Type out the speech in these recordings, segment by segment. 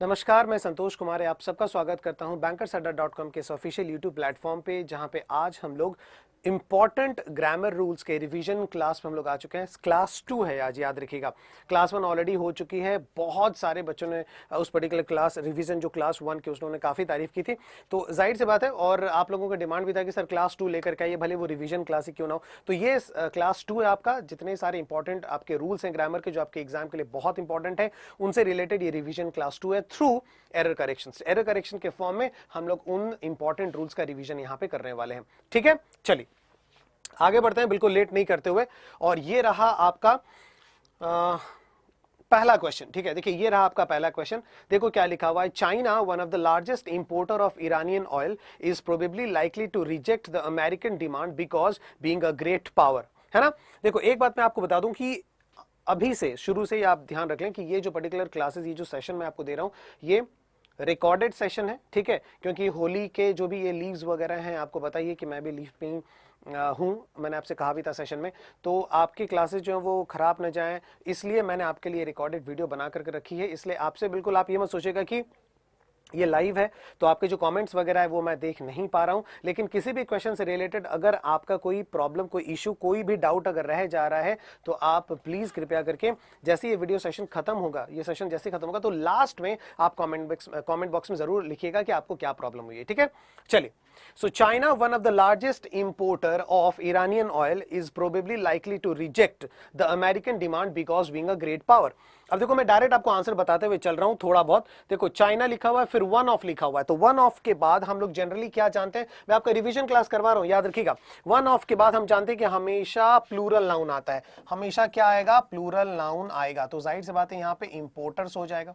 नमस्कार, मैं संतोष कुमार है। आप सबका स्वागत करता हूं bankersAdda.com के इस ऑफिशियल यूट्यूब प्लेटफॉर्म पे, जहां पे आज हम लोग इंपॉर्टेंट ग्रामर रूल्स के रिवीजन क्लास में हम लोग आ चुके हैं। क्लास 2 है आज, याद रखिएगा। क्लास 1 ऑलरेडी हो चुकी है। बहुत सारे बच्चों ने उस पर्टिकुलर क्लास रिवीजन जो क्लास 1 की उन्होंने काफ़ी तारीफ की थी, तो जाहिर सी बात है। और आप लोगों का डिमांड भी था कि सर क्लास 2 लेकर के आइए, भले वो रिवीजन क्लास ही क्यों ना हो। तो ये क्लास 2 है आपका। जितने सारे इंपॉर्टेंट आपके रूल्स हैं ग्रामर के, जो आपके एग्जाम के लिए बहुत इंपॉर्टेंट है, उनसे रिलेटेड ये रिवीजन क्लास 2 है थ्रू एरर करेक्शन के फॉर्म में हम लोग उन इंपॉर्टेंट रूल्स का रिवीजन यहां पे करने वाले हैं। ठीक है, चलिए आगे बढ़ते हैं बिल्कुल लेट नहीं करते हुए। और ये रहा आपका पहला क्वेश्चन। ठीक है, देखिए ये रहा आपका पहला क्वेश्चन। देखो क्या लिखा हुआ है। China, one of the largest importer of Iranian oil, is probably likely to reject the American demand because being a great power. है ना। देखो एक बात मैं आपको बता दूं कि अभी से शुरू से ही आप ध्यान रख लें कि ये जो पर्टिकुलर क्लासेस, ये जो सेशन मैं आपको दे रहा हूं, ये रिकॉर्डेड सेशन है। ठीक है, क्योंकि होली के जो भी ये लीव्स वगैरह हैं, आपको बताइए कि मैं भी लीव पे हूं। मैंने आपसे कहा भी था सेशन में, तो आपकी क्लासेस जो है वो खराब ना जाएं, इसलिए मैंने आपके लिए रिकॉर्डेड वीडियो बना करके रखी है। इसलिए आपसे बिल्कुल आप ये मत सोचिएगा कि ये लाइव है तो आपके जो कमेंट्स वगैरह है वो मैं देख नहीं पा रहा हूं। लेकिन किसी भी क्वेश्चन से रिलेटेड अगर आपका कोई प्रॉब्लम, कोई इशू, कोई भी डाउट अगर रह जा रहा है, तो आप प्लीज कृपया करके जैसे ये वीडियो सेशन खत्म होगा, ये सेशन जैसे खत्म होगा, तो लास्ट में आप कमेंट बॉक्स में जरूर लिखिएगा कि आपको क्या प्रॉब्लम हुई है। ठीक है, चलिए। So China, one of the largest importer of Iranian oil, is probably likely to reject the American demand because being a great power. अब देखो मैं डायरेक्ट आपको आंसर बताते हुए चल रहा हूं थोड़ा बहुत। देखो चाइना लिखा हुआ है, फिर वन ऑफ लिखा हुआ है, तो वन ऑफ के बाद हम लोग जनरली क्या जानते हैं, मैं आपका रिवीजन क्लास करवा रहा हूं, याद रखिएगा। वन ऑफ के बाद हम जानते हैं कि हमेशा प्लूरल नाउन आता है। हमेशा क्या आएगा, प्लूरल नाउन आएगा। तो जाहिर सी बात है यहां पे इंपोर्टर्स हो जाएगा।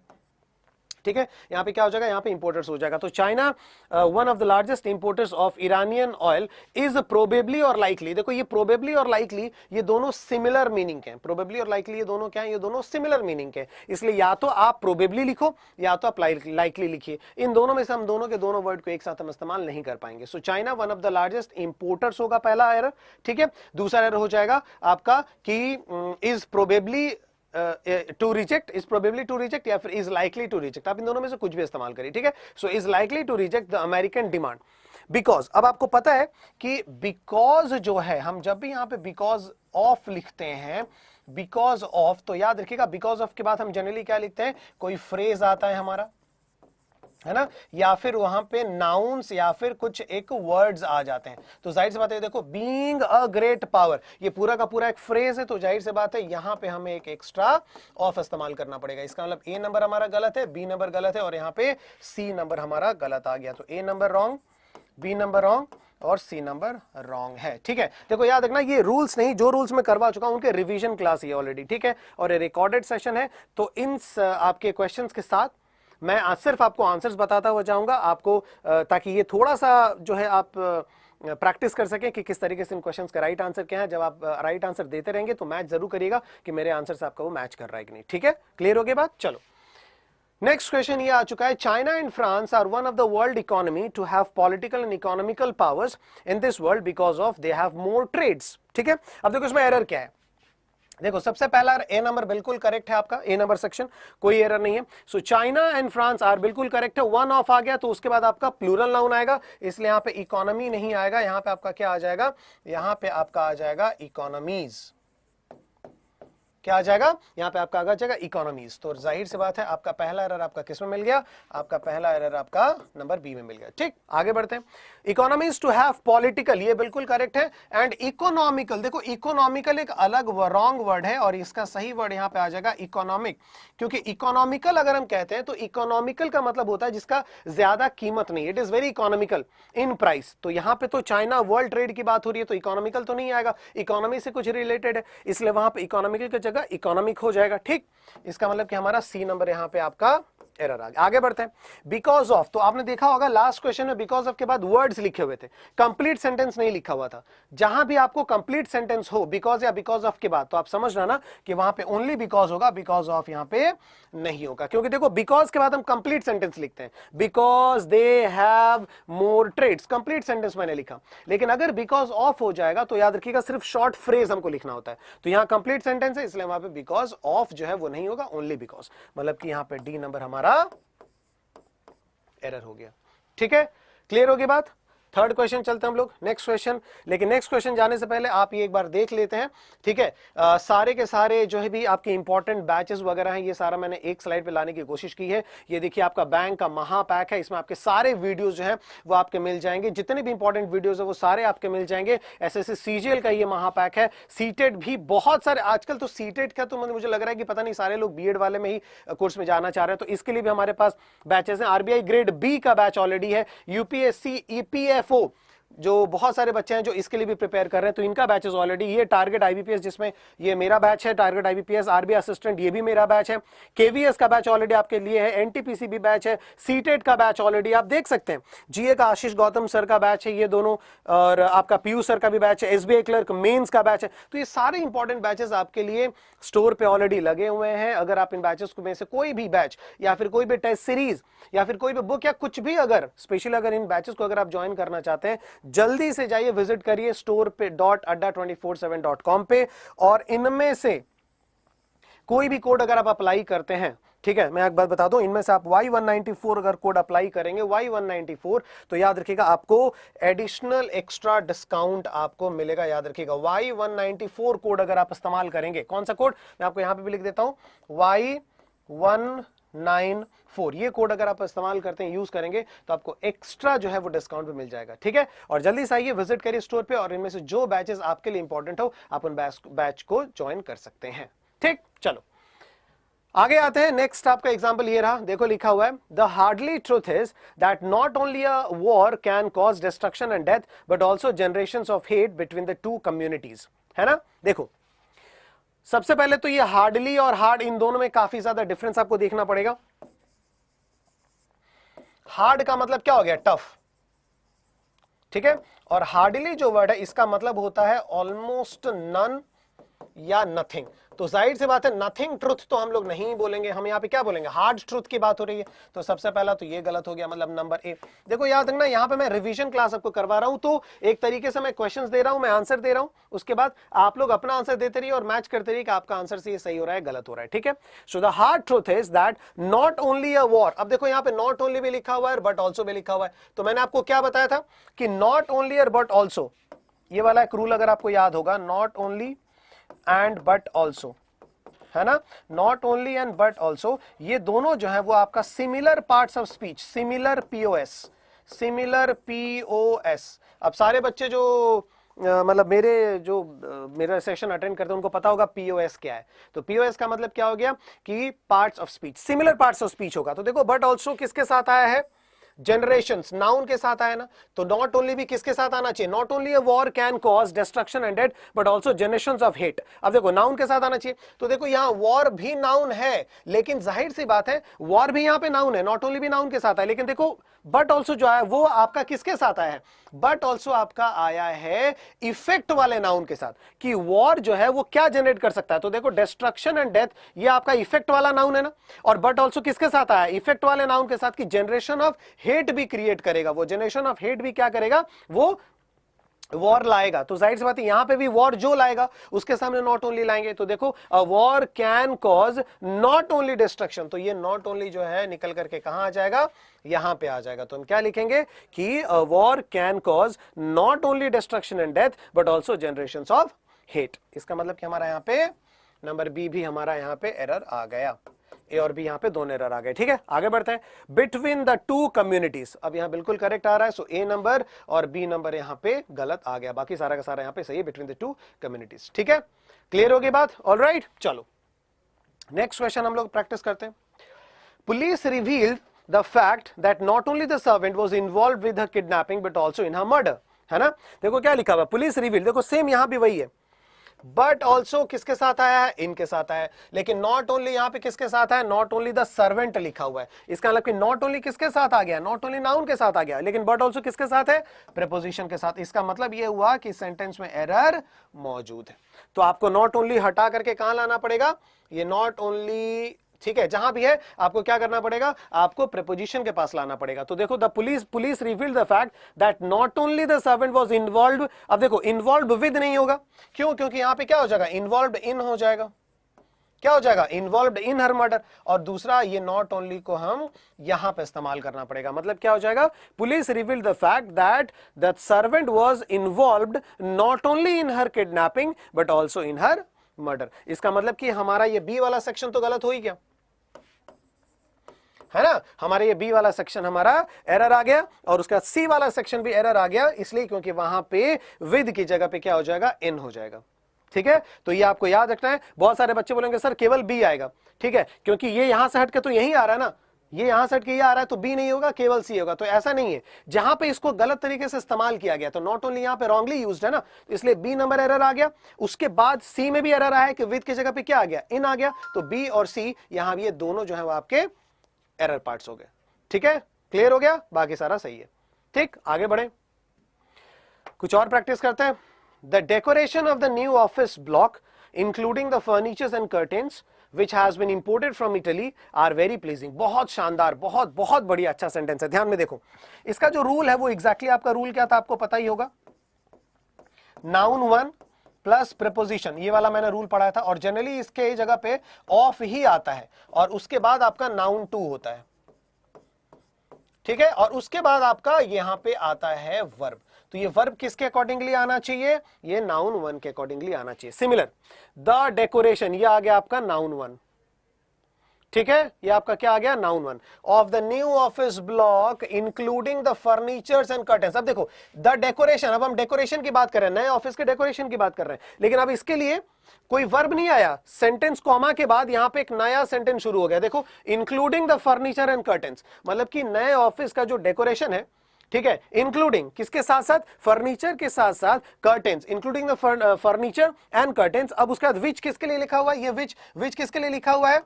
ठीक है, यहां पे क्या हो जाएगा, यहां पे इंपोर्टर्स हो जाएगा। तो China, one of the largest importers of Iranian oil, is probably और लाइकली। देखो ये प्रोबेबली और लाइकली ये दोनों सिमिलर मीनिंग के हैं। प्रोबेबली और लाइकली ये दोनों क्या है, ये दोनों सिमिलर मीनिंग के हैं। इसलिए या तो आप प्रोबेबली लिखो या तो आप लाइकली लिखिए। इन दोनों में से हम दोनों के दोनों वर्ड को एक साथ हम इस्तेमाल नहीं कर पाएंगे। So China one of the largest importers होगा पहला एरर। ठीक है, दूसरा एरर हो जाएगा आपका कि is probably to reject, is probably to reject या फिर इज लाइकली टू रिजेक्ट। आप इन दोनों में से कुछ भी इस्तेमाल करिए। ठीक है, so is likely to reject the American demand because. अब आपको पता है कि बिकॉज जो है, हम जब भी यहां पे बिकॉज ऑफ लिखते हैं, बिकॉज ऑफ, तो याद रखिएगा बिकॉज ऑफ के बाद हम जनरली क्या लिखते हैं, कोई फ्रेज आता है हमारा, है ना, या फिर वहां पे नाउन्स या फिर कुछ एक वर्ड्स आ जाते हैं। तो जाहिर सी बात है, देखो बीइंग अ ग्रेट पावर, ये पूरा का पूरा एक फ्रेज है। तो जाहिर सी बात है यहां पे हमें एक एक्स्ट्रा ऑफ इस्तेमाल करना पड़ेगा। इसका मतलब ए नंबर हमारा गलत है, बी नंबर गलत है, और यहां पे सी नंबर हमारा गलत आ गया। तो A number wrong, B number wrong और सी नंबर रॉन्ग है। ठीक है, देखो याद रखना, ये रूल्स नहीं, जो रूल्स मैं करवा चुका हूं उनके रिवीजन क्लास ये ऑलरेडी। ठीक है, और ये रिकॉर्डेड सेशन है। तो इन आपके क्वेश्चंस के साथ मैं आज सिर्फ आपको आंसर्स बताता हुआ जाऊंगा आपको, ताकि ये थोड़ा सा जो है आप प्रैक्टिस कर सकें कि किस तरीके से इन क्वेश्चंस का राइट आंसर क्या है। जब आप राइट आंसर देते रहेंगे तो मैच जरूर करिएगा कि मेरे आंसर से आपका वो मैच कर रहा है कि नहीं। ठीक है, क्लियर हो गई बात। चलो नेक्स्ट क्वेश्चन ये आ चुका है। China and France are one of the world economy to have political and economical powers in this world because of they have more trades. ठीक है, अब देखो इसमें एरर क्या है। देखो सबसे पहला ए नंबर बिल्कुल करेक्ट है आपका, ए नंबर सेक्शन कोई एरर नहीं है। So China and France are बिल्कुल करेक्ट है। वन ऑफ आ गया तो उसके बाद आपका प्लूरल नाउन आएगा, इसलिए यहां पे इकोनॉमी नहीं आएगा। यहां पे आपका क्या आ जाएगा, यहां पे आपका आ जाएगा इकोनॉमीज। क्या आ जाएगा, यहां पे आपका आ जाएगा इकोनॉमीज। तो जाहिर सी बात है आपका पहला एरर आपका किस में मिल गया, आपका पहला एरर आपका नंबर बी में मिल गया। ठीक, आगे बढ़ते हैं। इकोनॉमीज टू हैव पॉलिटिकल, ये बिल्कुल करेक्ट है। एंड इकोनॉमिकल, देखो इकोनॉमिकल एक अलग रॉन्ग वर्ड है और इसका सही वर्ड यहां पे आ जाएगा इकोनॉमिक। क्योंकि इकोनॉमिकल अगर हम कहते हैं तो इकोनॉमिकल का मतलब होता है जिसका ज्यादा कीमत नहीं, it is very economical in price. तो यहां पे तो चाइना वर्ल्ड ट्रेड की बात हो रही है तो इकोनॉमिकल तो नहीं आएगा, इकोनॉमी से कुछ रिलेटेड है, इसलिए वहां पे इकोनॉमिकल की जगह इकोनॉमिक हो जाएगा। ठीक, इसका मतलब कि हमारा सी नंबर यहां पे आपका एरर आ गया। आगे बढ़ते हैं। बिकॉज ऑफ, तो आपने देखा होगा लास्ट क्वेश्चन में बिकॉज ऑफ के बाद वर्ड्स लिखे हुए थे, कंप्लीट सेंटेंस नहीं लिखा हुआ था। जहां भी आपको कंप्लीट सेंटेंस हो बिकॉज या बिकॉज ऑफ के बाद, तो आप समझना ना कि वहां पे ओनली बिकॉज होगा, बिकॉज ऑफ यहां पे नहीं होगा। क्योंकि देखो बिकॉज के बाद हम कंप्लीट सेंटेंस लिखते हैं, because they have more trades, complete sentence मैंने लिखा। लेकिन अगर बिकॉज ऑफ हो जाएगा तो याद रखिएगा सिर्फ शॉर्ट फ्रेज हमको लिखना होता है। तो यहां कंप्लीट सेंटेंस है इसलिए वहां पे बिकॉज ऑफ जो है वो नहीं होगा, ओनली बिकॉज। मतलब कि यहां पे डी नंबर हमारा एरर हो गया। ठीक है, क्लियर होगी बात। थर्ड क्वेश्चन चलते हैं हम लोग, नेक्स्ट क्वेश्चन। लेकिन नेक्स्ट क्वेश्चन जाने से पहले आप ये एक बार देख लेते हैं, ठीक है। सारे के सारे जो है भी आपके इंपॉर्टेंट बैचेस वगैरह हैं, ये सारा मैंने एक स्लाइड पे लाने की कोशिश की है। ये देखिए आपका बैंक का महापैक है, इसमें आपके सारे वीडियोस जो हैं वो आपके मिल जाएंगे, जितने भी इंपॉर्टेंट वीडियोस है वो सारे आपके मिल जाएंगे। एसएससी सीजीएल का ये महापैक है, सीटेट भी बहुत सारे, आजकल तो सीटेट का तो मुझे लग रहा है कि पता नहीं सारे लोग बीएड वाले में ही कोर्स में जाना चाह रहे हैं, तो इसके लिए भी हमारे पास बैचेस हैं। आरबीआई ग्रेड बी का बैच ऑलरेडी है, यूपीएससी ईपीएफओ जो बहुत सारे बच्चे हैं जो इसके लिए भी प्रिपेयर कर रहे हैं, तो इनका बैचेस ऑलरेडी, ये टारगेट आईबीपीएस जिसमें ये मेरा बैच है, टारगेट आईबीपीएस आरबीआई असिस्टेंट ये भी मेरा बैच है, केवीएस का बैच ऑलरेडी आपके लिए है, एनटीपीसी भी बैच है, सीटेट का बैच ऑलरेडी आप देख सकते हैं, जीए का आशीष गौतम सर का बैच है ये दोनों, और आपका पीयू सर का भी बैच है, एसबीआई क्लर्क मेंस का बैच है। तो ये सारे इंपॉर्टेंट बैचेस आपके लिए स्टोर पे ऑलरेडी लगे हुए हैं। अगर आप इन बैचेस में से कोई भी बैच या फिर कोई भी टेस्ट सीरीज या फिर कोई भी बुक या कुछ भी, अगर स्पेशल अगर इन बैचेस को अगर आप ज्वाइन करना चाहते हैं, जल्दी से जाइए, विजिट करिए स्टोर पे .adda247.com पे, और इनमें से कोई भी कोड अगर आप अप्लाई करते हैं, ठीक है, मैं एक बात बता दूं, इनमें से आप Y194 अगर कोड अप्लाई करेंगे, Y194, तो याद रखिएगा आपको एडिशनल एक्स्ट्रा डिस्काउंट आपको मिलेगा। याद रखिएगा Y194 कोड अगर आप इस्तेमाल करेंगे, कौन सा कोड मैं आपको यहां पे भी लिख देता हूं, Y194, ये कोड अगर आप इस्तेमाल करते हैं, यूज करेंगे, तो आपको एक्स्ट्रा जो है वो डिस्काउंट भी मिल जाएगा। ठीक है, और जल्दी से आइए, विजिट करिए स्टोर पे, और इनमें से जो बैचेस आपके लिए इंपॉर्टेंट हो आप उन बैच को ज्वाइन कर सकते हैं। ठीक, चलो आगे आते हैं। नेक्स्ट आपका एग्जांपल ये रहा, देखो लिखा हुआ है, the hardly truth is that not only a war can cause destruction and death but also generations of hate between the two communities, है ना। देखो सबसे पहले तो ये हार्डली और हार्ड, इन दोनों में काफी ज्यादा डिफरेंस आपको देखना पड़ेगा। हार्ड का मतलब क्या हो गया, टफ, ठीक है, और हार्डली जो वर्ड है इसका मतलब होता है ऑलमोस्ट नन या नथिंग। तो जाहिर सी बात है नथिंग ट्रुथ तो हम लोग नहीं बोलेंगे, हम यहाँ पे क्या बोलेंगे, हार्ड ट्रुथ की बात हो रही है। तो सबसे पहला तो ये गलत हो गया, मतलब नंबर ए। देखो याद रखना, यहाँ पे मैं रिवीजन क्लास आपको करवा रहा हूं, तो एक तरीके से मैं क्वेश्चंस दे रहा हूं, मैं आंसर दे रहा हूं, उसके बाद आप लोग अपना आंसर देते रहिए और मैच करते रहिए कि आपका आंसर से ये सही हो रहा है गलत हो रहा है। ठीक है, so the hard truth is that not only a war, अब देखो यहाँ पे नॉट ओनली भी लिखा हुआ है बट ऑल्सो भी लिखा हुआ है, तो मैंने आपको क्या बताया था कि नॉट ओनली बट ऑल्सो, ये वाला एक रूल अगर आपको याद होगा, not only and but also, है ना, not only and but also, ये दोनों जो है वो आपका similar parts of speech, similar POS, similar POS. अब सारे बच्चे जो मतलब मेरा सेशन अटेंड करते हैं उनको पता होगा पीओएस क्या है। तो पीओएस का मतलब क्या हो गया कि parts of speech, similar parts of speech होगा। तो देखो बट ऑल्सो किसके साथ आया है, जनरेशंस, नाउन के साथ आया ना, तो नॉट ओनली भी किसके साथ आना चाहिए, not only a war can cause destruction and death but also generations of hate. अब देखो नाउन के साथ आना चाहिए, तो देखो यहां वॉर भी नाउन है, लेकिन जाहिर सी बात है वॉर भी यहां पे नाउन है, नॉट ओनली भी नाउन के साथ है, लेकिन देखो बट ऑल्सो जो है वो आपका किसके साथ आया है, बट ऑल्सो आपका आया है इफेक्ट वाले नाउन के साथ, कि वॉर जो है वो क्या जनरेट कर सकता है। तो देखो डिस्ट्रक्शन एंड डेथ ये आपका इफेक्ट वाला नाउन है ना, और बट ऑल्सो किसके साथ आया, इफेक्ट वाले नाउन के साथ, कि जनरेशन ऑफ हेट भी क्रिएट करेगा, वो जनरेशन ऑफ हेट भी क्या करेगा, वो वॉर लाएगा। तो जाहिर सी बात है यहां पे भी वॉर जो लाएगा उसके सामने नॉट ओनली लाएंगे। तो देखो a war can cause not only destruction, तो ये नॉट ओनली जो है निकल करके कहां आ जाएगा, यहां पे आ जाएगा। तो हम क्या लिखेंगे कि a war can cause not only destruction and death but also generations of hate. इसका मतलब कि हमारा यहां पे नंबर बी भी हमारा यहां पे एरर आ गया, ए और बी यहां पे दोनों एरर आ गए। ठीक है, आगे बढ़ते हैं, बिटवीन द टू कम्युनिटीज, अब यहां बिल्कुल करेक्ट आ रहा है, सो ए नंबर और बी नंबर यहां पे गलत आ गया, बाकी सारा का सारा यहां पे सही है, बिटवीन द टू कम्युनिटीज। ठीक है, क्लियर हो गई बात, ऑलराइट। चलो नेक्स्ट क्वेश्चन हम लोग प्रैक्टिस करते हैं। Police revealed the fact that not only the servant was involved with her kidnapping but also in her murder, है ना। देखो क्या लिखा हुआ, पुलिस रिवील, देखो सेम यहां भी वही है, बट ऑल्सो किसके साथ आया है, इनके साथ आया है, लेकिन नॉट ओनली यहां पे किसके साथ है, नॉट ओनली द सर्वेंट लिखा हुआ है। इसका मतलब कि नॉट ओनली किसके साथ आ गया, नॉट ओनली नाउन के साथ आ गया, लेकिन बट ऑल्सो किसके साथ है, प्रीपोजिशन के साथ। इसका मतलब यह हुआ कि सेंटेंस में एरर मौजूद है। तो आपको नॉट ओनली हटा करके कहां लाना पड़ेगा, ये नॉट ओनली, ठीक है, जहां भी है आपको क्या करना पड़ेगा, आपको प्रीपोजिशन के पास लाना पड़ेगा। तो देखो the police revealed the fact that not only the servant was involved, अब देखो इन्वॉल्वड विद नहीं होगा, क्यों, क्योंकि यहां पे क्या हो जाएगा, इन्वॉल्वड इन हो जाएगा, क्या हो जाएगा, इन्वॉल्व्ड इन हर मर्डर। और दूसरा ये नॉट ओनली को हम यहां पे इस्तेमाल करना पड़ेगा, मतलब क्या हो जाएगा, police revealed the fact that the servant was involved not only in her kidnapping but also in her murder. इसका मतलब कि हमारा ये बी वाला सेक्शन तो गलत हो ही गया, है ना, हमारे ये बी वाला सेक्शन हमारा एरर आ गया, और उसका सी वाला सेक्शन भी एरर आ गया, इसलिए क्योंकि वहां पे विद की जगह पे क्या हो जाएगा, इन हो जाएगा। ठीक है, तो ये आपको याद रखना है। बहुत सारे बच्चे बोलेंगे सर केवल बी आएगा, ठीक है, क्योंकि ये यहां से हटके तो यही आ रहा है ना, ये यहां से हटके ये आ रहा है, तो बी नहीं होगा, केवल सी होगा। तो ऐसा नहीं है, जहां पे इसको गलत तरीके से इस्तेमाल किया गया, तो नॉट ओनली यहां पे रॉन्गली यूज्ड है ना, इसलिए बी नंबर एरर आ गया। उसके बाद सी में भी एरर आया है कि विद की जगह पे क्या आ गया, इन आ गया, तो बी और सी यहां भी ये दोनों जो है वो आपके एरर पार्ट्स हो गए। ठीक है, क्लियर हो गया, बाकी सारा सही है। ठीक, आगे बढ़े, कुछ और प्रैक्टिस करते हैं। The decoration of the new office block including the furnitures and curtains which has been imported from Italy are very pleasing। बहुत शानदार, बहुत बहुत बढ़िया, अच्छा सेंटेंस है। ध्यान में देखो, इसका जो रूल है वो एग्जैक्टली आपका रूल क्या था, आपको पता ही होगा, नाउन वन प्लस प्रीपोजिशन, ये वाला मैंने रूल पढ़ाया था, और जनरली इसके जगह पे ऑफ ही आता है, और उसके बाद आपका नाउन टू होता है, ठीक है, और उसके बाद आपका यहां पे आता है वर्ब। तो ये वर्ब किसके अकॉर्डिंगली आना चाहिए, ये नाउन वन के अकॉर्डिंगली आना चाहिए। सिमिलर, द डेकोरेशन, ये आ गया आपका नाउन वन, ठीक है, ये आपका क्या आ गया, noun one, of the new office block including the furnitures and curtains. अब देखो द डेकोरेशन, अब हम डेकोरेशन की बात कर रहे हैं, नए ऑफिस के डेकोरेशन की बात कर रहे हैं, लेकिन अब इसके लिए कोई वर्ब नहीं आया, सेंटेंस कॉमा के बाद यहां पे एक नया सेंटेंस शुरू हो गया। देखो, including the furniture and curtains, मतलब कि नए ऑफिस का जो डेकोरेशन है, ठीक है, इंक्लूडिंग किसके साथ साथ, फर्नीचर के साथ साथ curtains, including the furniture and curtains. अब उसके बाद विच किसके लिए लिखा हुआ है, ये विच किसके लिए लिखा हुआ है,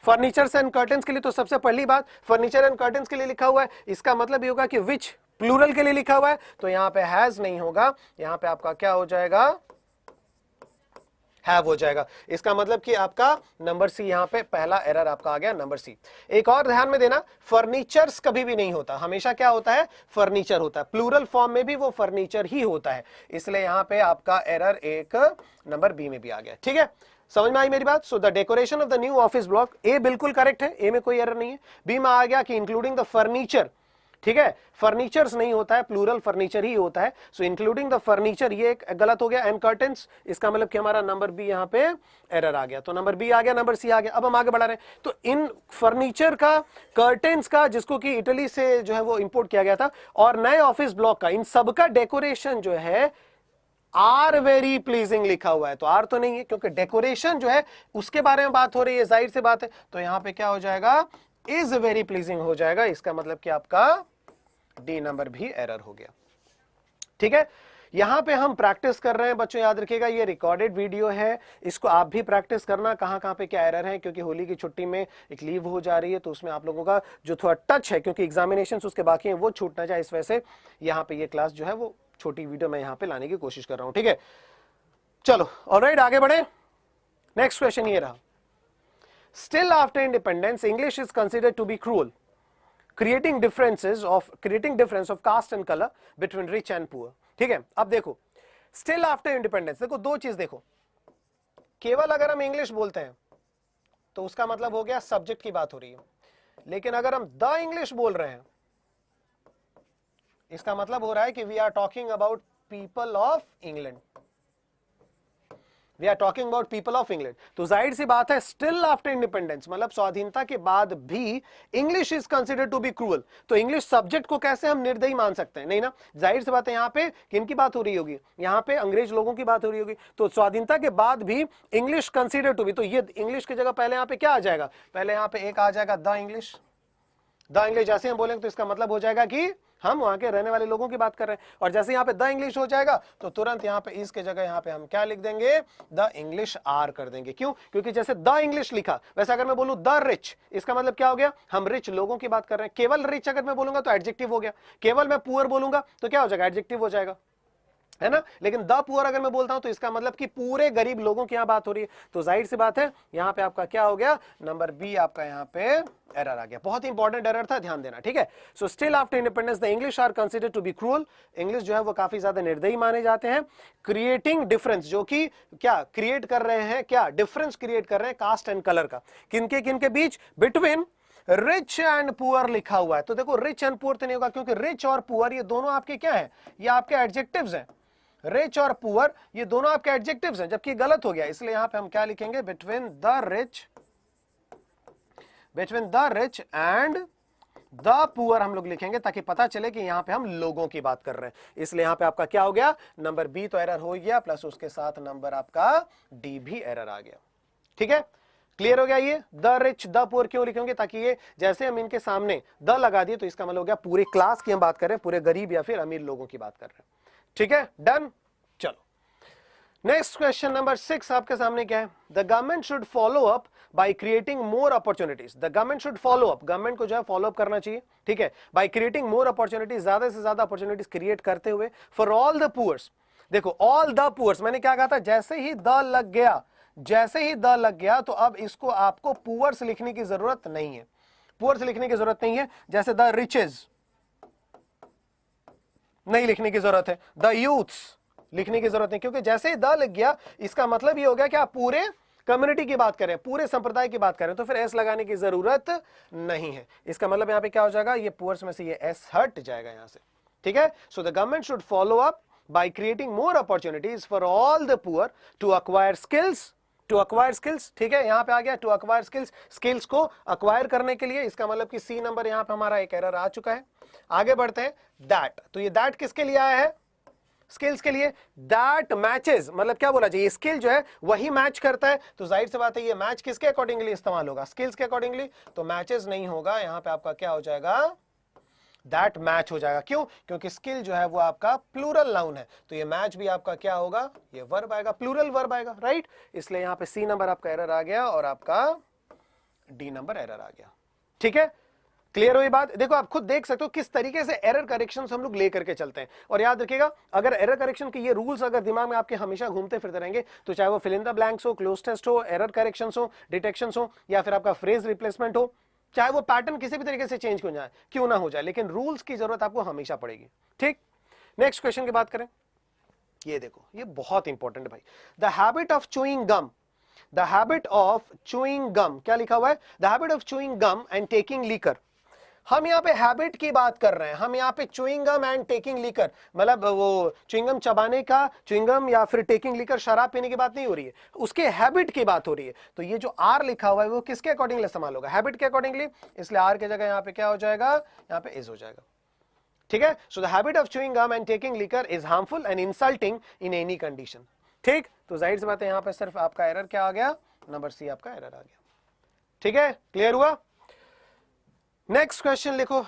फर्नीचर्स एंड कर्टेन्स के लिए। तो सबसे पहली बात फर्नीचर एंड कर्टेन्स के लिए लिखा हुआ है, इसका मतलब ये होगा कि विच प्लूरल के लिए लिखा हुआ है, तो यहां पे हैज नहीं होगा, यहां पे आपका क्या हो जाएगा, हैव हो जाएगा। इसका मतलब कि आपका नंबर सी, यहां पे पहला एरर आपका आ गया, नंबर सी। एक और ध्यान में देना, फर्नीचर्स कभी भी नहीं होता, हमेशा क्या होता है, फर्नीचर होता है, प्लूरल फॉर्म में भी वो फर्नीचर ही होता है, इसलिए यहां पे आपका एरर एक नंबर बी में भी आ गया। ठीक है, समझ में आई मेरी बात। So the decoration of the new office block, A बिल्कुल करेक्ट है, ए में कोई एरर नहीं है। बी में आ गया कि इंक्लूडिंग द फर्नीचर, ठीक है, फर्नीचर्स नहीं होता है, प्लूरल फर्नीचर ही होता है, सो इंक्लूडिंग द फर्नीचर ये एक गलत हो गया, एंड कर्टेन्स, इसका मतलब कि हमारा नंबर बी यहां पे एरर आ गया, तो नंबर बी आ गया, नंबर सी आ गया। अब हम आगे बढ़ा रहे हैं, तो इन फर्नीचर का, कर्टेन्स का, जिसको कि इटली से जो है वो इंपोर्ट किया गया था, और नए ऑफिस ब्लॉक का, इन सबका डेकोरेशन जो है आर वेरी प्लीजिंग लिखा हुआ है, तो आर तो नहीं है, क्योंकि डेकोरेशन जो है उसके बारे में बात हो रही है, जाहिर सी बात है, तो यहां पे क्या हो जाएगा, इज वेरी प्लीजिंग हो जाएगा। इसका मतलब कि आपका डी नंबर भी एरर हो गया। ठीक है, यहां पे हम प्रैक्टिस कर रहे हैं बच्चों, याद रखिएगा ये रिकॉर्डेड वीडियो है, इसको आप भी प्रैक्टिस करना, कहां पे क्या एरर है, क्योंकि होली की छुट्टी में एक लीव हो जा रही है, तो उसमें आप लोगों का जो थोड़ा टच है, क्योंकि एग्जामिनेशंस उसके बाकी हैं, वो छूट ना जाए, इस वजह से यहां पे ये क्लास जो है वो छोटी वीडियो मैं यहां पे लाने की कोशिश कर रहा हूं। ठीक है, चलो ऑलराइट, आगे बढ़े। नेक्स्ट क्वेश्चन ये रहा, still after independence English is considered to be cruel, creating difference of caste and color between rich and poor। ठीक है, अब देखो still after independence, देखो दो चीज देखो, केवल अगर हम इंग्लिश बोलते हैं तो उसका मतलब हो गया सब्जेक्ट की बात हो रही है, लेकिन अगर हम द इंग्लिश बोल रहे हैं इसका मतलब हो रहा है कि we are talking about people of England, we are talking about people of England. तो जाहिर सी बात है स्टिल आफ्टर इंडिपेंडेंस मतलब स्वाधीनता के बाद भी English is considered to be cruel, तो इंग्लिश सब्जेक्ट को कैसे हम निर्दयी मान सकते हैं, नहीं ना, जाहिर सी बात है। यहाँ पे किनकी बात हो रही होगी, यहाँ पे अंग्रेज लोगों की बात हो रही होगी, तो स्वाधीनता के बाद भी इंग्लिश कंसिडर्ड टू बी, तो ये इंग्लिश की जगह पहले यहाँ पे क्या आ जाएगा, पहले यहाँ पे एक आ जाएगा द इंग्लिश। द इंग्लिश जैसे हम बोलेंगे तो इसका मतलब हो जाएगा कि हम वहां के रहने वाले लोगों की बात कर रहे हैं, और जैसे यहाँ पे द इंग्लिश हो जाएगा तो तुरंत यहाँ पे इसके जगह यहाँ पे हम क्या लिख देंगे, द इंग्लिश आर कर देंगे। क्यों, क्योंकि जैसे द इंग्लिश लिखा, वैसे अगर मैं बोलूं द रिच, इसका मतलब क्या हो गया, हम रिच लोगों की बात कर रहे हैं। केवल रिच अगर मैं बोलूंगा तो एडजेक्टिव हो गया, केवल मैं पुअर बोलूंगा तो क्या हो जाएगा, एडजेक्टिव हो जाएगा। है ना। लेकिन द पुअर अगर मैं बोलता हूं तो इसका मतलब कि पूरे गरीब लोगों की यहां बात हो रही है, तो जाहिर सी बात है यहां पे आपका क्या हो गया, नंबर बी आपका यहां पे एरर आ गया। बहुत इंपॉर्टेंट एरर था, ध्यान देना, ठीक है। So still after independence the English are considered to be cruel, English जो है वो काफी ज्यादा निर्दयी माने जाते हैं। क्रिएटिंग डिफरेंस, जो कि क्या क्रिएट कर रहे हैं, क्या डिफरेंस क्रिएट कर रहे हैं कास्ट एंड कलर का, किनके बीच, बिटवीन रिच एंड पुअर लिखा हुआ है। तो देखो रिच एंड पुअर तो नहीं होगा, क्योंकि रिच और पुअर ये दोनों आपके क्या है, ये आपके एडजेक्टिव्स हैं। रिच और पुअर ये दोनों आपके एडजेक्टिव्स हैं, जबकि गलत हो गया, इसलिए यहां पे हम क्या लिखेंगे, between the rich and the poor हम लोग लिखेंगे, ताकि पता चले कि यहां पे हम लोगों की बात कर रहे हैं। इसलिए यहां पे आपका क्या हो गया, नंबर बी तो एरर हो गया, प्लस उसके साथ नंबर आपका डी भी एरर आ गया। ठीक है, क्लियर हो गया। ये द रिच द पुअर क्यों लिखेंगे, ताकि ये जैसे हम इनके सामने द लगा दिए तो इसका मतलब हो गया पूरे क्लास की हम बात कर रहे हैं, पूरे गरीब या फिर अमीर लोगों की बात कर रहे हैं। ठीक है, डन। चलो नेक्स्ट क्वेश्चन नंबर 6 आपके सामने क्या है, the government should follow up by creating more opportunities. The government should follow up, government को जो है फॉलो अप करना चाहिए, ठीक है, बाय क्रिएटिंग मोर अपॉर्चुनिटीज, ज्यादा से ज्यादा अपॉर्चुनिटीज क्रिएट करते हुए, फॉर ऑल द पुअर्स। देखो ऑल द पुअर्स, मैंने क्या कहा था, जैसे ही द लग गया तो अब इसको आपको पुअर्स लिखने की जरूरत नहीं है, पुअर्स लिखने की जरूरत नहीं है। जैसे द रिचेज नहीं लिखने की जरूरत है, द यूथ्स लिखने की जरूरत नहीं, क्योंकि जैसे ही द लग गया इसका मतलब ये हो गया कि आप पूरे कम्युनिटी की बात करें, पूरे संप्रदाय की बात करें, तो फिर एस लगाने की जरूरत नहीं है। इसका मतलब यहां पे क्या हो जाएगा, ये पुअर्स में से ये एस हट जाएगा यहां से। ठीक है, so the government should follow up by creating more opportunities for all the poor to acquire skills, ठीक है, यहां पे आ गया to acquire skills को acquire करने के लिए, इसका मतलब कि सी नंबर यहां पे हमारा एक एरर आ चुका है। आगे बढ़ते हैं, that, तो ये that किसके लिए आया है, स्किल्स के लिए। that matches, मतलब क्या बोला जाए, ये स्किल जो है वही मैच करता है, तो जाहिर सी बात है ये मैच किसके अकॉर्डिंगली इस्तेमाल होगा, स्किल्स के अकॉर्डिंगली, तो मैचेस नहीं होगा, यहां पे आपका क्या हो जाएगा, दैट मैच हो जाएगा। क्यों, क्योंकि स्किल जो है वो आपका प्लूरल नाउन है, तो ये मैच भी आपका क्या होगा, ये वर्ब आएगा, प्लूरल वर्ब आएगा, राइट। इसलिए यहां पे सी नंबर आपका एरर आ गया और आपका डी नंबर एरर आ गया। ठीक है, क्लियर हुई बात। देखो आप खुद देख सकते हो किस तरीके से एरर करेक्शन हम लोग लेकर के चलते हैं, और याद रखिएगा अगर एरर करेक्शन के ये रूल्स अगर दिमाग में आपके हमेशा घूमते फिरते रहेंगे, तो चाहे वो फिल इन द ब्लैंक्स हो, क्लोज टेस्ट हो, एरर करेक्शन हो, डिटेक्शन हो, या फिर आपका फ्रेज रिप्लेसमेंट हो, चाहे वो पैटर्न किसी भी तरीके से चेंज क्यों ना हो जाए, लेकिन रूल्स की जरूरत आपको हमेशा पड़ेगी। ठीक, नेक्स्ट क्वेश्चन की बात करें, ये देखो ये बहुत इंपॉर्टेंट है भाई, the habit of chewing gum, क्या लिखा हुआ है, the habit of chewing gum and taking liquor. हम यहाँ पे हैबिट की बात कर रहे हैं, हम यहाँ पे chewing gum and taking liquor, मतलब वो च्युइंग गम चबाने का, च्युइंग गम या फिर टेकिंग लीकर शराब पीने की बात नहीं हो रही है, उसके हैबिट की बात हो रही है। तो ये जो आर लिखा हुआ है वो किसके अकॉर्डिंगली इस्तेमाल होगा, हैबिट के अकॉर्डिंगली, इसलिए आर की जगह यहाँ पे क्या हो जाएगा, यहाँ पे इज हो जाएगा। ठीक है, so the habit of chewing gum and taking liquor is harmful and insulting in any condition. ठीक, तो जाहिर सी बात है यहाँ पे सिर्फ आपका एरर क्या आ गया, नंबर सी आपका एरर आ गया। ठीक है, क्लियर हुआ। नेक्स्ट क्वेश्चन लिखो,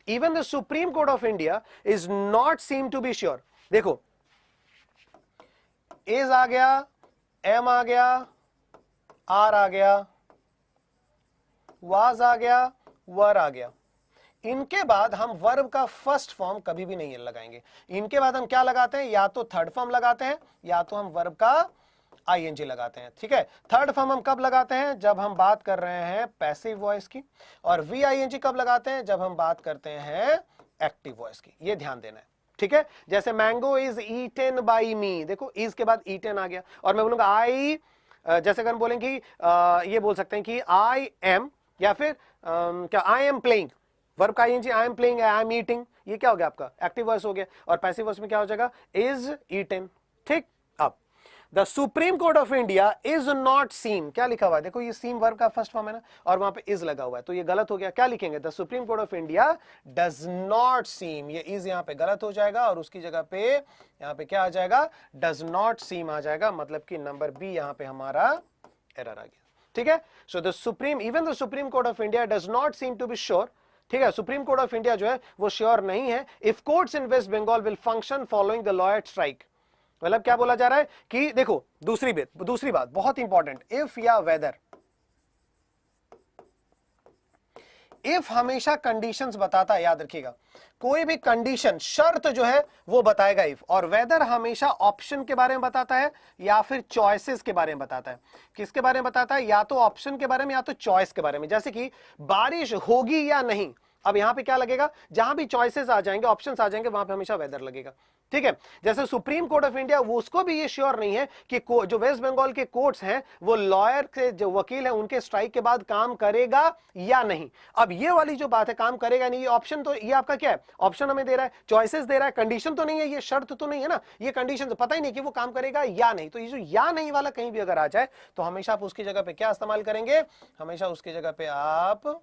even the Supreme Court of India is not seem to be sure. देखो इज आ गया, एम आ गया, आर आ गया, वाज आ गया, वर आ गया, इनके बाद हम वर्ब का फर्स्ट फॉर्म कभी भी नहीं लगाएंगे। इनके बाद हम क्या लगाते हैं, या तो थर्ड फॉर्म लगाते हैं या तो हम वर्ब का आईएनजी लगाते हैं। ठीक है, थर्ड फॉर्म हम कब लगाते हैं, जब हम बात कर रहे हैं पैसिव वॉइस की, और वी आईएनजी कब लगाते हैं, जब हम बात करते हैं एक्टिव वॉइस की। ये ध्यान देना है। ठीक है, जैसे मैंगो इज ईटेन बाई मी, देखो इज के बाद ईटेन आ गया, और मैं बोलूंगा आई, जैसे अगर बोलेंगे ये बोल सकते हैं कि आई एम, या फिर क्या आई एम प्लेइंग, वर्ब का ING I am playing, I am eating, ये क्या हो गया आपका एक्टिव वॉइस हो गया, और पैसिव वॉइस में क्या हो जाएगा, इज ईटेन। ठीक, अब the Supreme Court of India is not सीम, क्या लिखा हुआ है, देखो ये सीम वर्ब का फर्स्ट फॉर्म है ना, और वहां पे इज लगा हुआ है, तो ये गलत हो गया। क्या लिखेंगे, the Supreme Court of India does not सीम, ये इज यहां पे गलत हो जाएगा, और उसकी जगह पे यहां पे क्या आ जाएगा, डज नॉट सीम आ जाएगा, मतलब कि नंबर बी यहां पे हमारा एरर आ गया। ठीक है, so the supreme, even the Supreme Court of India does not seem to be sure. ठीक है, सुप्रीम कोर्ट ऑफ इंडिया जो है वो श्योर नहीं है, if courts in West Bengal will function following the law strike. मतलब क्या बोला जा रहा है कि देखो दूसरी बात बहुत इंपॉर्टेंट, इफ या वेदर, इफ हमेशा कंडीशंस बताता है, याद रखिएगा कोई भी कंडीशन शर्त जो है वो बताएगा इफ, और वेदर हमेशा ऑप्शन के बारे में बताता है या फिर चॉइसेस के बारे में बताता है। किसके बारे में बताता है? या तो ऑप्शन के बारे में या तो चॉइस के बारे में। जैसे कि बारिश होगी या नहीं, अब यहां पे क्या लगेगा? जहां भी चॉइसेस आ जाएंगे, ऑप्शंस आ जाएंगे, वहां पे हमेशा वेदर लगेगा। ठीक है, जैसे सुप्रीम कोर्ट ऑफ इंडिया, वो उसको भी ये श्योर नहीं है कि जो वेस्ट बंगाल के कोर्ट्स हैं वो लॉयर के जो वकील हैं उनके स्ट्राइक के बाद काम करेगा या नहीं। अब ये वाली जो बात है काम करेगा नहीं, ये ऑप्शन तो ये आपका क्या है? ऑप्शन हमें दे रहा है, चॉइसेस दे रहा है, कंडीशन तो नहीं है, ये शर्त तो नहीं है ना, ये कंडीशन तो पता ही नहीं कि वो काम करेगा या नहीं। तो ये जो या नहीं वाला कहीं भी अगर आ जाए तो हमेशा आप उसकी जगह पे क्या इस्तेमाल करेंगे? हमेशा उसकी जगह पे आप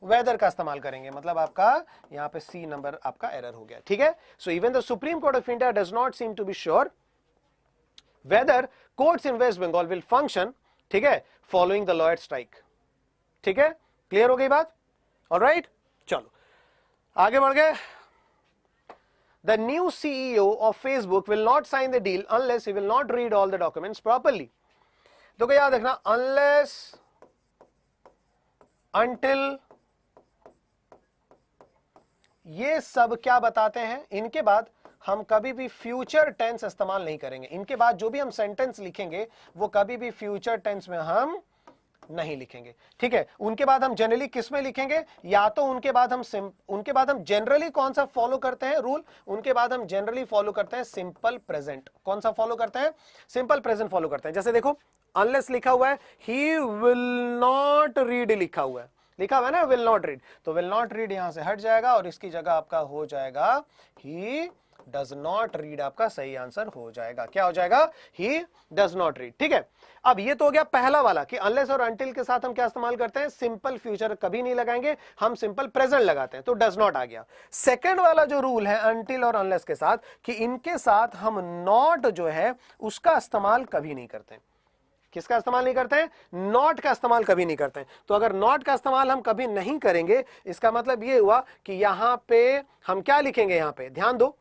वेदर का इस्तेमाल करेंगे। मतलब आपका यहां पे सी नंबर आपका एरर हो गया। ठीक है, so even the Supreme Court of India does not seem to be sure whether courts in West Bengal will function, ठीक है, फॉलोइंग द लॉयर स्ट्राइक। ठीक है, क्लियर हो गई बात? ऑलराइट, चलो आगे बढ़ गए। The new CEO of Facebook will not sign the deal unless he will not read all the documents properly. तो क्या याद रखना, unless, until, ये सब क्या बताते हैं? इनके बाद हम कभी भी फ्यूचर टेंस इस्तेमाल नहीं करेंगे। इनके बाद जो भी हम सेंटेंस लिखेंगे वो कभी भी फ्यूचर टेंस में हम नहीं लिखेंगे। ठीक है, उनके बाद हम जनरली किस में लिखेंगे? या तो उनके बाद हम जनरली कौन सा फॉलो करते हैं रूल? उनके बाद हम जनरली फॉलो करते हैं सिंपल प्रेजेंट। कौन सा फॉलो करते हैं? सिंपल प्रेजेंट फॉलो करते हैं। जैसे देखो, अनलेस लिखा हुआ है, ही विल नॉट रीड लिखा हुआ है, ना विल नॉट रीड, तो विल नॉट रीड यहां से हट जाएगा और इसकी जगह आपका हो जाएगा ही डज नॉट रीड। आपका सही आंसर हो जाएगा, क्या हो जाएगा? He does not read. ठीक है, अब ये तो हो गया पहला वाला कि अनलेस और अनटिल के साथ हम क्या इस्तेमाल करते हैं? सिंपल फ्यूचर कभी नहीं लगाएंगे, हम सिंपल प्रेजेंट लगाते हैं, तो डज नॉट आ गया। सेकंड वाला जो रूल है अनटिल और अनलेस के साथ, कि इनके साथ हम नॉट जो है उसका इस्तेमाल कभी नहीं करते हैं। किसका इस्तेमाल नहीं करते हैं? नॉट का इस्तेमाल कभी नहीं करते हैं। तो अगर नॉट का इस्तेमाल हम कभी नहीं करेंगे, इसका मतलब ये हुआ कि यहां पे हम क्या लिखेंगे? यहां पे ध्यान दो,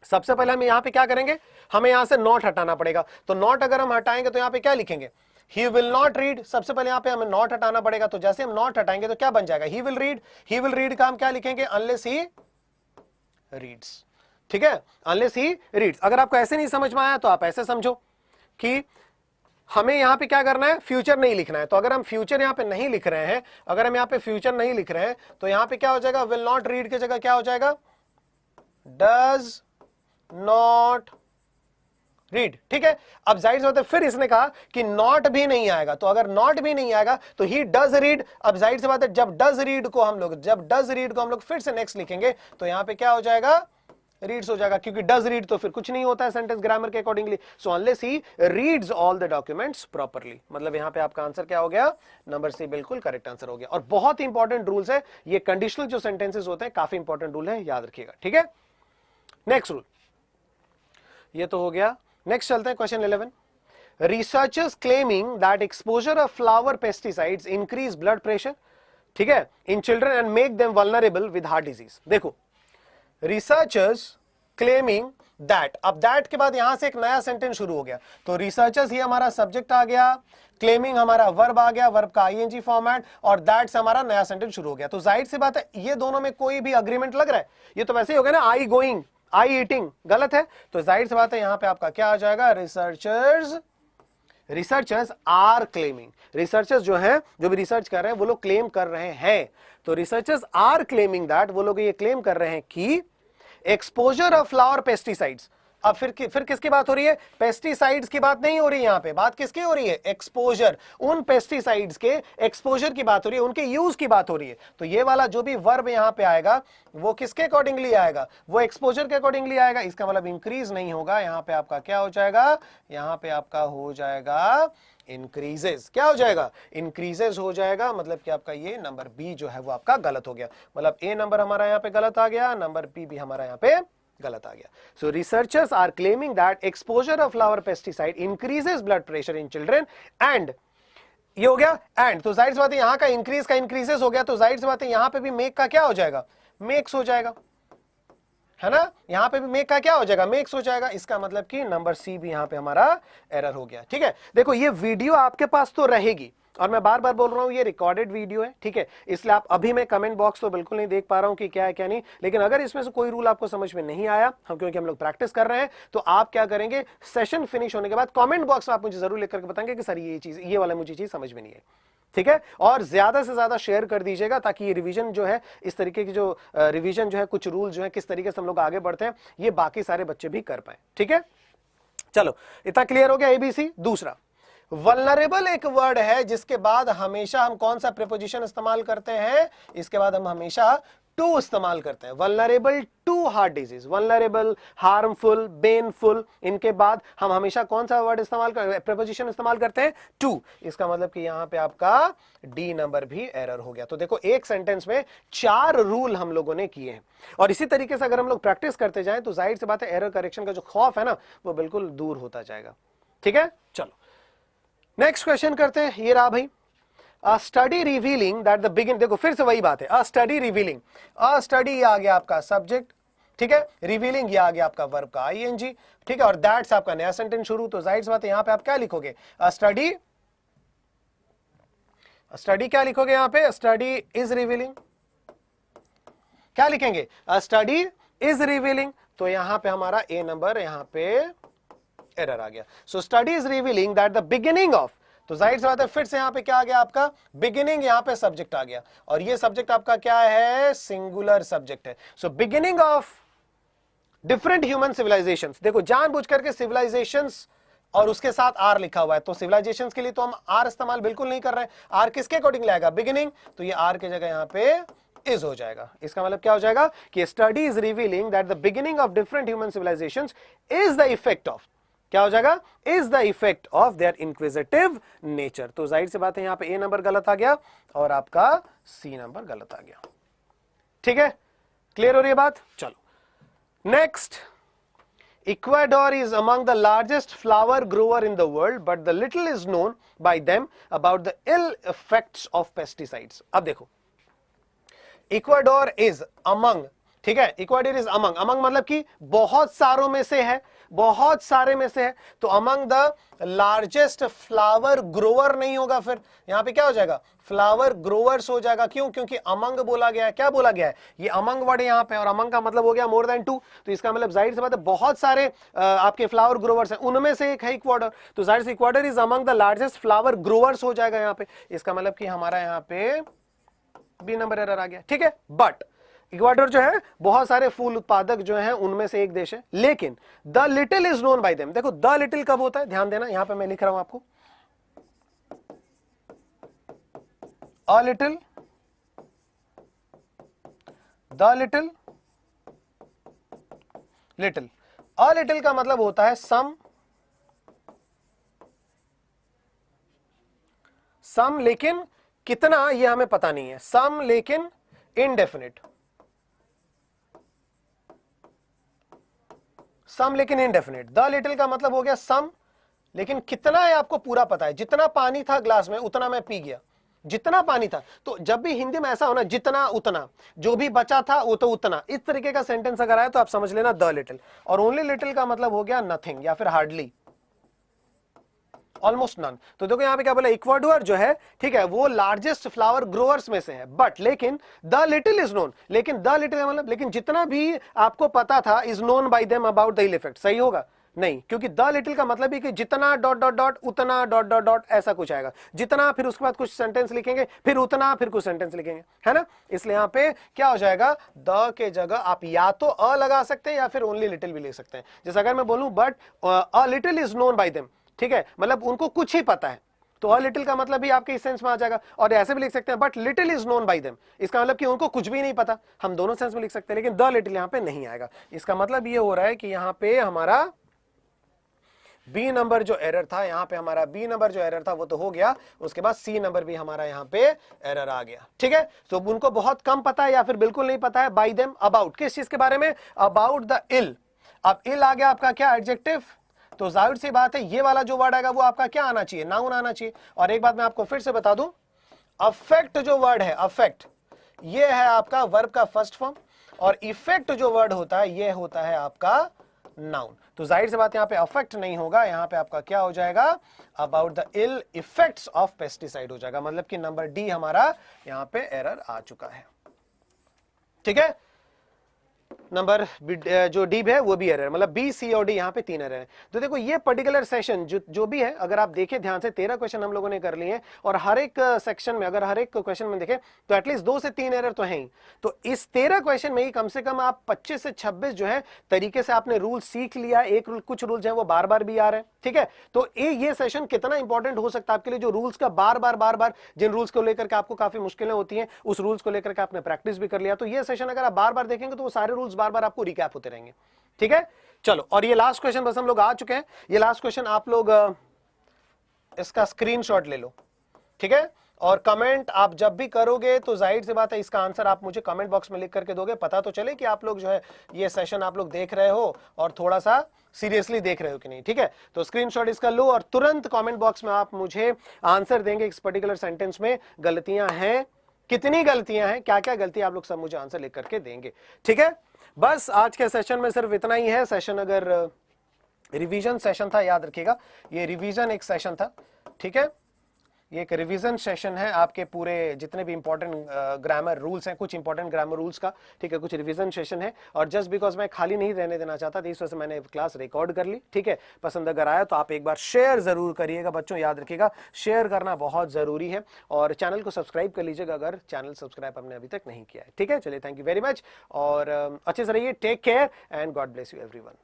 सबसे पहले हम यहां पे क्या करेंगे? हमें यहां से नॉट हटाना पड़ेगा। तो नॉट अगर हम हटाएंगे तो यहां पे क्या लिखेंगे? He will not read. सबसे पहले यहां पे हमें नॉट हटाना पड़ेगा, तो जैसे हम नॉट हटाएंगे तो क्या बन जाएगा? He will read. He will read का हम क्या लिखेंगे? Unless he reads. ठीक है, अनलेस ही रीड्स। अगर आपको ऐसे नहीं समझ में आया तो आप ऐसे समझो कि हमें यहां पे क्या करना है? फ्यूचर नहीं लिखना है। तो अगर हम फ्यूचर यहां पे नहीं लिख रहे हैं, अगर हम यहां पे फ्यूचर नहीं लिख रहे हैं, तो यहां पे क्या हो जाएगा? विल नॉट रीड की जगह क्या हो जाएगा? Does not read. ठीक है, अब जाहिर सी बात है फिर इसने कहा कि नॉट भी नहीं आएगा, तो अगर नॉट भी नहीं आएगा तो ही डज रीड। अब जाहिर सी बात है जब डज रीड को हम लोग फिर से नेक्स्ट लिखेंगे तो यहां पे क्या हो जाएगा? रीड्स हो जाएगा, क्योंकि डज रीड तो फिर कुछ नहीं होता है सेंटेंस ग्रामर के accordingly. So unless he reads all the documents properly. मतलब यहां पे आपका आंसर क्या हो गया? नंबर सी बिल्कुल करेक्ट आंसर हो गया। और बहुत इंपॉर्टेंट रूल्स है ये, कंडीशनल जो सेंटेंसेस होते हैं काफी इंपॉर्टेंट रूल है, याद रखिएगा। ठीक है, नेक्स्ट रूल ये तो हो गया। नेक्स्ट चलते हैं question 11। Researchers claiming that exposure of flower pesticides increase blood pressure, ठीक है, इन children and make them vulnerable with heart disease. देखो, रिसर्चर्स क्लेमिंग दैट, अब दैट के बाद यहां से एक नया सेंटेंस शुरू हो गया। तो रिसर्चर्स ही हमारा सब्जेक्ट आ गया, क्लेमिंग हमारा वर्ब आ गया, वर्ब का आईएनजी फॉर्मेट, और दैट से हमारा नया सेंटेंस शुरू हो गया। तो जाहिर सी बात है ये दोनों में कोई भी अग्रीमेंट लग रहा है? ये तो वैसे ही हो गया ना, आई गोइंग, आई ईटिंग, गलत है। तो जाहिर सी बात है यहां पे आपका क्या आ जाएगा? Researchers are claiming. रिसर्चर्स जो है, जो भी रिसर्च कर रहे हैं वो लोग क्लेम कर रहे हैं। तो रिसर्चर्स आर क्लेमिंग दैट, वो लोग ये क्लेम कर रहे हैं कि एक्सपोजर ऑफ फ्लावर पेस्टिसाइड्स। अब फिर किसकी बात हो रही है? पेस्टिसाइड्स की बात नहीं हो रही, यहां पे बात किसकी हो रही है? एक्सपोजर, उन पेस्टिसाइड्स के एक्सपोजर की बात हो रही है, उनके यूज की बात हो रही है। तो ये वाला जो भी वर्ब यहां पे आएगा वो किसके अकॉर्डिंगली आएगा? वो एक्सपोजर के अकॉर्डिंगली आएगा। इसका मतलब इंक्रीज नहीं होगा, यहां पे आपका क्या हो जाएगा? यहां पे आपका हो जाएगा इंक्रीजेस। क्या हो जाएगा? इंक्रीजेस हो जाएगा। मतलब कि आपका ये नंबर बी जो है वो आपका गलत हो गया। मतलब ए नंबर हमारा यहां पे गलत आ गया, नंबर बी भी हमारा यहां पे गलत आ गया। So researchers are claiming that exposure of flower pesticide increases blood pressure in children and, ये हो गया एंड, तो जाहिर सी बात है यहां का इंक्रीज का इंक्रीजेस हो गया, तो जाहिर सी बात है यहां पे भी मेक का क्या हो जाएगा? मेक्स हो जाएगा। है ना, यहां पे भी मेक का क्या हो जाएगा, मेक्स हो जाएगा। इसका मतलब कि नंबर सी भी यहां पे हमारा एरर हो गया। ठीक है, देखो ये वीडियो आपके पास तो रहेगी, और मैं बार बार बोल रहा हूं ये रिकॉर्डेड वीडियो है, ठीक है, इसलिए आप अभी मैं कमेंट बॉक्स तो बिल्कुल नहीं देख पा रहा हूं कि क्या है क्या नहीं, लेकिन अगर इसमें से कोई रूल आपको समझ में नहीं आया, क्योंकि हम लोग प्रैक्टिस कर रहे हैं, तो आप क्या करेंगे, सेशन फिनिश होने के बाद कमेंट बॉक्स में आप मुझे जरूर लिख करके बताएंगे कि सर ये चीज, ये वाला मुझे चीज समझ में नहीं है। ठीक है, और ज्यादा से ज्यादा शेयर कर दीजिएगा ताकि ये रिवीजन जो है, इस तरीके की जो रिवीजन जो है, कुछ रूल जो है, किस तरीके से हम लोग आगे बढ़ते हैं, ये बाकी सारे बच्चे भी कर पाए। ठीक है, चलो इतना क्लियर हो गया एबीसी। दूसरा, वल्नरेबल एक वर्ड है जिसके बाद हमेशा हम कौन सा प्रीपोजिशन इस्तेमाल करते हैं, इसके बाद हम हमेशा टू इस्तेमाल करते हैं। Vulnerable to heart disease, vulnerable, harmful, baneful, इनके बाद हम हमेशा कौन सा वर्ड इस्तेमाल कर, प्रीपोजिशन इस्तेमाल करते हैं, टू। इसका मतलब कि यहां पे आपका डी नंबर भी एरर हो गया। तो देखो एक सेंटेंस में 4 रूल हम लोगों ने किए हैं, और इसी तरीके से अगर हम लोग प्रैक्टिस करते जाएं तो जाहिर सी बात है एरर करेक्शन का जो खौफ है ना, वो बिल्कुल दूर होता जाएगा। ठीक है, चलो नेक्स्ट क्वेश्चन करते हैं। ये रहा भाई, A study revealing that the begin, देखो फिर से वही बात है, a study revealing, a study ये आ गया आपका सब्जेक्ट, ठीक है, रिवीलिंग ये आ गया आपका वर्ब का ing, ठीक है, और दैट्स आपका नया सेंटेंस शुरू, तो जाहिर सी बात है यहां पे आप क्या लिखोगे, a study क्या लिखोगे यहां पे, study is revealing, क्या लिखेंगे, a study is revealing, तो यहां पे हमारा ए नंबर यहां पे एरर आ गया। So study is revealing that the beginning of, तो जाहिर सी बात है फिर से यहां पे क्या आ गया आपका, बिगिनिंग, यहां पे सब्जेक्ट आ गया, और ये सब्जेक्ट आपका क्या है, सिंगुलर सब्जेक्ट है। So beginning of different human civilisations, देखो जानबूझ करके सिविलाइजेशंस और उसके साथ आर लिखा हुआ है, तो सिविलाइजेशंस के लिए तो हम आर इस्तेमाल बिल्कुल नहीं कर रहे हैं। आर किसके अकॉर्डिंग लाएगा, बिगिनिंग, तो ये आर की जगह यहां पे इज हो जाएगा। इसका मतलब क्या हो जाएगा कि study is revealing that the beginning of different human civilisations is the effect of, क्या हो जाएगा, is the effect of their inquisitive nature. तो जाहिर सी बात है यहां पे ए नंबर गलत आ गया और आपका सी नंबर गलत आ गया। ठीक है, क्लियर हो रही है बात। चलो next, Ecuador is among the largest flower grower in the world but the little is known by them about the ill effects of pesticides. अब देखो, इक्वाडोर इज अमंग, ठीक है, इक्वाडोर इज अमंग, अमंग मतलब कि बहुत सारों में से है, बहुत सारे में से है, तो among the largest flower grower नहीं होगा, फिर यहां पे क्या हो जाएगा, फ्लावर ग्रोअर्स हो जाएगा। क्यों, क्योंकि अमंग बोला गया है, क्या बोला गया है, ये अमंग वर्ड है यहां पे, और अमंग का मतलब हो गया मोर देन 2, तो इसका मतलब जाहिर सी बात है बहुत सारे आपके फ्लावर ग्रोअर्स हैं, उनमें से एक है इक्वाडोर, तो जाहिर से Ecuador is among the largest flower growers हो जाएगा यहां पे। इसका मतलब कि हमारा यहां पे बी नंबर एरर आ गया। ठीक है, बट इक्वाडोर जो है बहुत सारे फूल उत्पादक जो हैं उनमें से एक देश है, लेकिन the little is known by them. देखो द लिटिल कब होता है, ध्यान देना, यहां पे मैं लिख रहा हूं आपको, a little, the little, little, a little का मतलब होता है सम, सम लेकिन कितना ये हमें पता नहीं है, सम लेकिन इनडेफिनिट, सम लेकिन इनडेफिनिट। द लिटिल का मतलब हो गया सम, लेकिन कितना है आपको पूरा पता है, जितना पानी था ग्लास में उतना मैं पी गया, जितना पानी था। तो जब भी हिंदी में ऐसा होना, जितना उतना, जो भी बचा था वो तो उतना, इस तरीके का सेंटेंस अगर आए तो आप समझ लेना द लिटिल। और ओनली लिटिल का मतलब हो गया नथिंग या फिर हार्डली, ऑलमोस्ट नन। तो देखो यहां पे क्या बोला, इक्वाडोर जो है, ठीक है, वो लार्जेस्ट फ्लावर ग्रोअर्स में से है, बट लेकिन द लिटिल इज नोन, लेकिन द लिटिल मतलब लेकिन जितना भी आपको पता था is known by them about the ill effect. सही होगा, नहीं, क्योंकि द लिटिल का मतलब ही कि जितना डॉट डॉट डॉट उतना डॉट डॉट डॉट ऐसा कुछ आएगा, जितना, फिर उसके बाद कुछ सेंटेंस लिखेंगे, फिर उतना, फिर कुछ सेंटेंस लिखेंगे, है ना। इसलिए यहां पे क्या हो जाएगा, द के जगह आप या तो अ लगा सकते हैं या फिर ओनली लिटिल भी लिख सकते हैं। जैसे अगर मैं बोलूं but a little is known by them, ठीक है, मतलब उनको कुछ ही पता है, तो अ लिटिल का मतलब भी आपके इस सेंस में आ जाएगा। और ऐसे भी लिख सकते हैं but little is known by them, इसका मतलब कि उनको कुछ भी नहीं पता, हम दोनों सेंस में लिख सकते हैं, लेकिन द लिटिल यहां पे नहीं आएगा। इसका मतलब ये हो रहा है कि यहां पे हमारा बी नंबर जो एरर था, यहां पे हमारा बी नंबर जो एरर था वो तो हो गया, उसके बाद सी नंबर भी हमारा यहां पे एरर आ गया। ठीक है, तो उनको बहुत कम पता है या फिर बिल्कुल नहीं पता है, बाय देम अबाउट, किस चीज के बारे में, अबाउट द इल। अब इल आ गया आपका क्या, एडजेक्टिव, तो जाहिर सी बात है ये वाला जो वर्ड आएगा वो आपका क्या आना चाहिए, नाउन आना चाहिए। और एक बात मैं आपको फिर से बता दूं, अफेक्ट जो वर्ड है, अफेक्ट, ये है आपका वर्ब का फर्स्ट फॉर्म, और इफेक्ट जो वर्ड होता है ये होता है आपका नाउन। तो जाहिर सी बात यहां पे अफेक्ट नहीं होगा, यहां पे आपका क्या हो जाएगा, about the ill effects of pesticide हो जाएगा। मतलब कि नंबर डी हमारा यहां पे एरर आ चुका है। ठीक है, नंबर जो डी है वो भी एरर, मतलब बी सी और डी यहां पे 3 एरर है। तो देखो ये पर्टिकुलर सेशन जो भी है, अगर आप देखें ध्यान से 13 क्वेश्चन हम लोगों ने कर लिए हैं, और हर एक सेक्शन में, अगर हर एक क्वेश्चन में देखें तो एटलीस्ट 2 से 3 एरर तो हैं ही। तो इस 13 क्वेश्चन में ही कम से कम आप 25 से 26 जो है तरीके से आपने रूल सीख लिया। एक रूल, कुछ रूल्स हैं वो बार बार भी आ रहे हैं। ठीक है, तो ये सेशन कितना इंपॉर्टेंट हो सकता है आपके लिए, जो रूल्स का बार बार जिन रूल्स को लेकर के आपको काफी मुश्किलें होती हैं, उस रूल्स को लेकर के आपने प्रैक्टिस भी कर लिया। तो ये सेशन अगर आप बार बार देखेंगे तो वो सारे रूल्स बार बार आपको रिकैप होते रहेंगे। ठीक है, चलो, और ये लास्ट क्वेश्चन बस हम लोग आ चुके हैं। ये लास्ट क्वेश्चन आप लोग इसका स्क्रीनशॉट ले लो। ठीक है, और कमेंट आप जब भी करोगे तो जाहिर सी बात है इसका आंसर आप मुझे कमेंट बॉक्स में लिख करके दोगे, पता तो चले कि आप लोग जो है ये सेशन आप लोग देख रहे हो और थोड़ा सा सीरियसली देख रहे हो कि नहीं। ठीक है, तो स्क्रीनशॉट इसका लो और तुरंत कमेंट बॉक्स में आप मुझे आंसर देंगे इस पर्टिकुलर सेंटेंस में गलतियां हैं, कितनी गलतियां हैं, क्या क्या गलतियां, आप लोग सब मुझे आंसर लिख करके देंगे। ठीक है, बस आज के सेशन में सिर्फ इतना ही है। सेशन अगर रिवीजन सेशन था, याद रखिएगा ये रिवीजन एक सेशन था। ठीक है, ये एक रिवीजन सेशन है आपके पूरे जितने भी इंपॉर्टेंट ग्रामर रूल्स हैं, कुछ इंपॉर्टेंट ग्रामर रूल्स का। ठीक है, कुछ रिवीजन सेशन है, और जस्ट बिकॉज मैं खाली नहीं रहने देना चाहता था इस वजह से मैंने क्लास रिकॉर्ड कर ली। ठीक है, पसंद अगर आया तो आप एक बार शेयर जरूर करिएगा बच्चों, याद रखिएगा शेयर करना बहुत जरूरी है, और चैनल को सब्सक्राइब कर लीजिएगा अगर चैनल सब्सक्राइब हमने अभी तक नहीं किया है। ठीक है, चलिए, थैंक यू वेरी मच, और अच्छे से रहिए, take care and God bless you everyone.